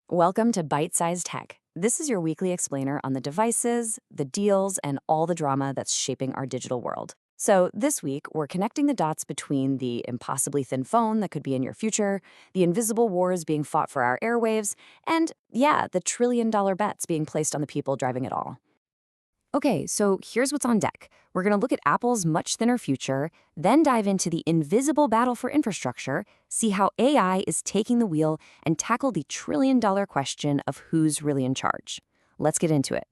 Welcome to Byte-Sized Tech. This is your weekly explainer on the devices, the deals, and all the drama that's shaping our digital world. So this week, we're connecting the dots between the impossibly thin phone that could be in your future, the invisible wars being fought for our airwaves, and, yeah, the trillion-dollar bets being placed on the people driving it all. Okay, so here's what's on deck. We're going to look at Apple's much thinner future, then dive into the invisible battle for infrastructure, see how AI is taking the wheel, and tackle the trillion-dollar question of who's really in charge. Let's get into it.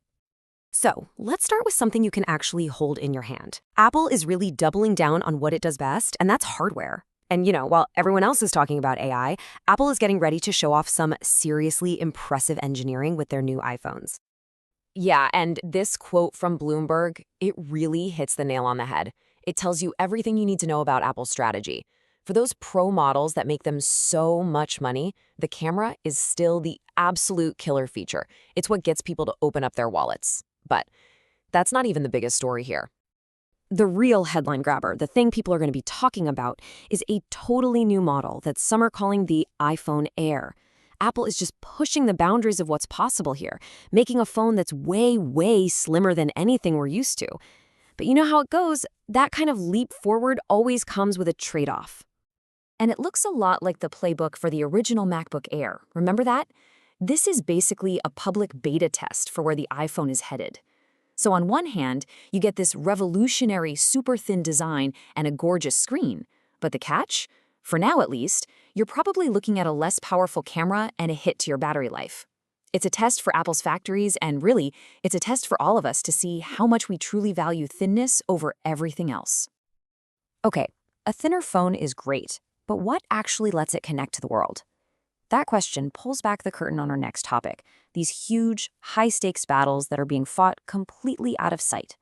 So, let's start with something you can actually hold in your hand. Apple is really doubling down on what it does best, and that's hardware. And while everyone else is talking about AI, Apple is getting ready to show off some seriously impressive engineering with their new iPhones. Yeah, and this quote from Bloomberg, it really hits the nail on the head. It tells you everything you need to know about Apple's strategy. For those pro models that make them so much money, the camera is still the absolute killer feature. It's what gets people to open up their wallets. But that's not even the biggest story here. The real headline grabber, the thing people are going to be talking about, is a totally new model that some are calling the iPhone Air. Apple is just pushing the boundaries of what's possible here, making a phone that's way, way slimmer than anything we're used to. But you know how it goes, that kind of leap forward always comes with a trade-off. And it looks a lot like the playbook for the original MacBook Air. Remember that? This is basically a public beta test for where the iPhone is headed. So on one hand, you get this revolutionary super thin design and a gorgeous screen. But the catch? For now at least, you're probably looking at a less powerful camera and a hit to your battery life. It's a test for Apple's factories, and really, it's a test for all of us to see how much we truly value thinness over everything else. Okay, a thinner phone is great, but what actually lets it connect to the world? That question pulls back the curtain on our next topic, these huge, high-stakes battles that are being fought completely out of sight.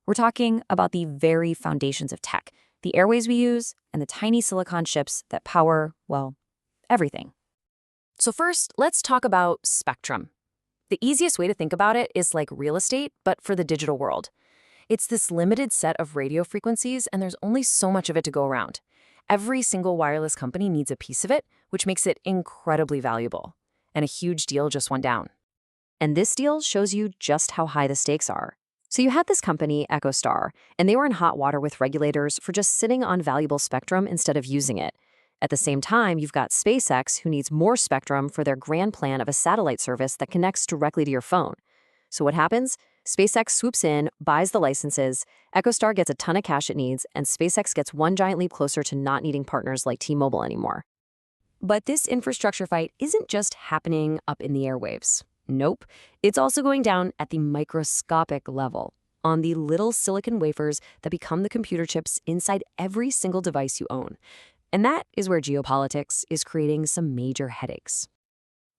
We're talking about the very foundations of tech, the airways we use, and the tiny silicon chips that power, well, everything. So first, let's talk about spectrum. The easiest way to think about it is like real estate, but for the digital world. It's this limited set of radio frequencies, and there's only so much of it to go around. Every single wireless company needs a piece of it, which makes it incredibly valuable. And a huge deal just went down. And this deal shows you just how high the stakes are. So you had this company, EchoStar, and they were in hot water with regulators for just sitting on valuable spectrum instead of using it. At the same time, you've got SpaceX, who needs more spectrum for their grand plan of a satellite service that connects directly to your phone. So what happens? SpaceX swoops in, buys the licenses, EchoStar gets a ton of cash it needs, and SpaceX gets one giant leap closer to not needing partners like T-Mobile anymore. But this infrastructure fight isn't just happening up in the airwaves. Nope. It's also going down at the microscopic level, on the little silicon wafers that become the computer chips inside every single device you own. And that is where geopolitics is creating some major headaches.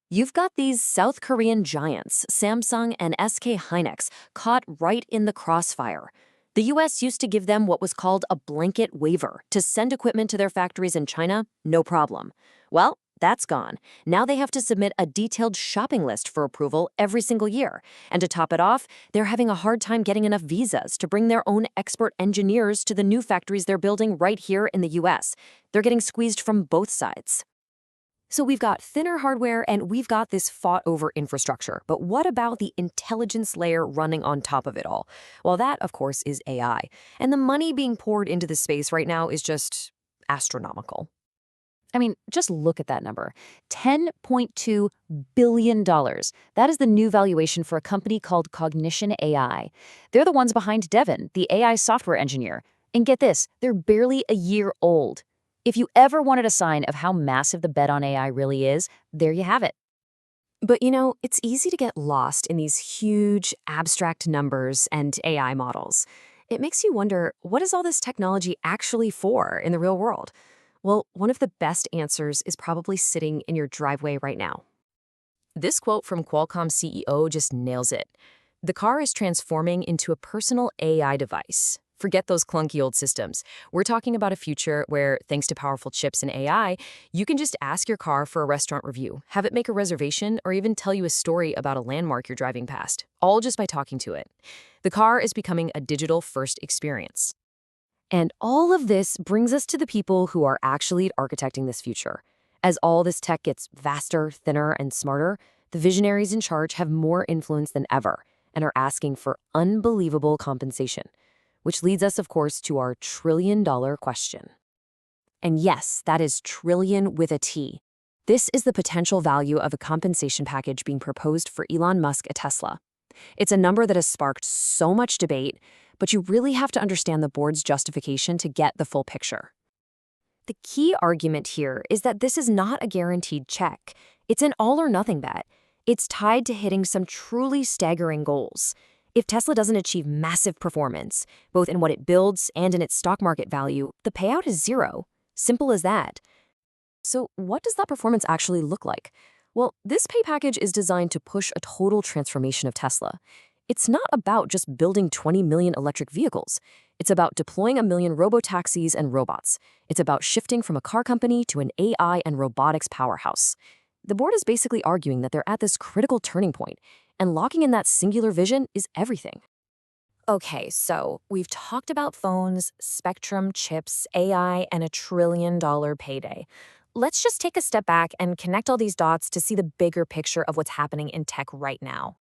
You've got these South Korean giants, Samsung and SK Hynix, caught right in the crossfire. The US used to give them what was called a blanket waiver to send equipment to their factories in China, no problem. Well, that's gone. Now they have to submit a detailed shopping list for approval every single year. And to top it off, they're having a hard time getting enough visas to bring their own expert engineers to the new factories they're building right here in the US. They're getting squeezed from both sides. So we've got thinner hardware and we've got this fought-over infrastructure. But what about the intelligence layer running on top of it all? Well, that, of course, is AI. And the money being poured into this space right now is just astronomical. I mean, just look at that number. $10.2 billion. That is the new valuation for a company called Cognition AI. They're the ones behind Devin, the AI software engineer. And get this, they're barely a year old. If you ever wanted a sign of how massive the bet on AI really is, there you have it. But it's easy to get lost in these huge, abstract numbers and AI models. It makes you wonder, what is all this technology actually for in the real world? Well, one of the best answers is probably sitting in your driveway right now. This quote from Qualcomm CEO just nails it. The car is transforming into a personal AI device. Forget those clunky old systems. We're talking about a future where, thanks to powerful chips and AI, you can just ask your car for a restaurant review, have it make a reservation, or even tell you a story about a landmark you're driving past, all just by talking to it. The car is becoming a digital-first experience. And all of this brings us to the people who are actually architecting this future. As all this tech gets vaster, thinner, and smarter, the visionaries in charge have more influence than ever and are asking for unbelievable compensation. Which leads us, of course, to our trillion-dollar question. And yes, that is trillion with a T. This is the potential value of a compensation package being proposed for Elon Musk at Tesla. It's a number that has sparked so much debate, but you really have to understand the board's justification to get the full picture. The key argument here is that this is not a guaranteed check. It's an all-or-nothing bet. It's tied to hitting some truly staggering goals. If Tesla doesn't achieve massive performance, both in what it builds and in its stock market value, the payout is zero. Simple as that. So what does that performance actually look like? Well, this pay package is designed to push a total transformation of Tesla. It's not about just building 20 million electric vehicles. It's about deploying 1 million robotaxis and robots. It's about shifting from a car company to an AI and robotics powerhouse. The board is basically arguing that they're at this critical turning point, and locking in that singular vision is everything. Okay, so we've talked about phones, spectrum, chips, AI, and a trillion-dollar payday. Let's just take a step back and connect all these dots to see the bigger picture of what's happening in tech right now.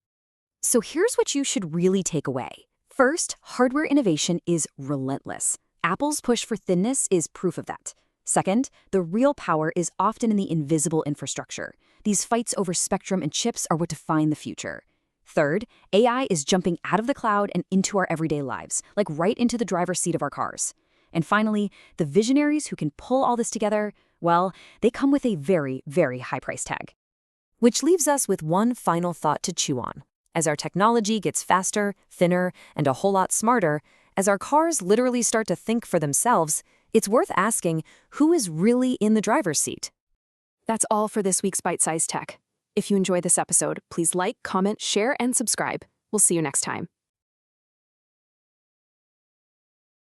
So here's what you should really take away. First, hardware innovation is relentless. Apple's push for thinness is proof of that. Second, the real power is often in the invisible infrastructure. These fights over spectrum and chips are what define the future. Third, AI is jumping out of the cloud and into our everyday lives, like right into the driver's seat of our cars. And finally, the visionaries who can pull all this together, well, they come with a very, very high price tag. Which leaves us with one final thought to chew on. As our technology gets faster, thinner, and a whole lot smarter, as our cars literally start to think for themselves, it's worth asking who is really in the driver's seat. That's all for this week's Byte-Sized Tech. If you enjoyed this episode, please like, comment, share, and subscribe. We'll see you next time.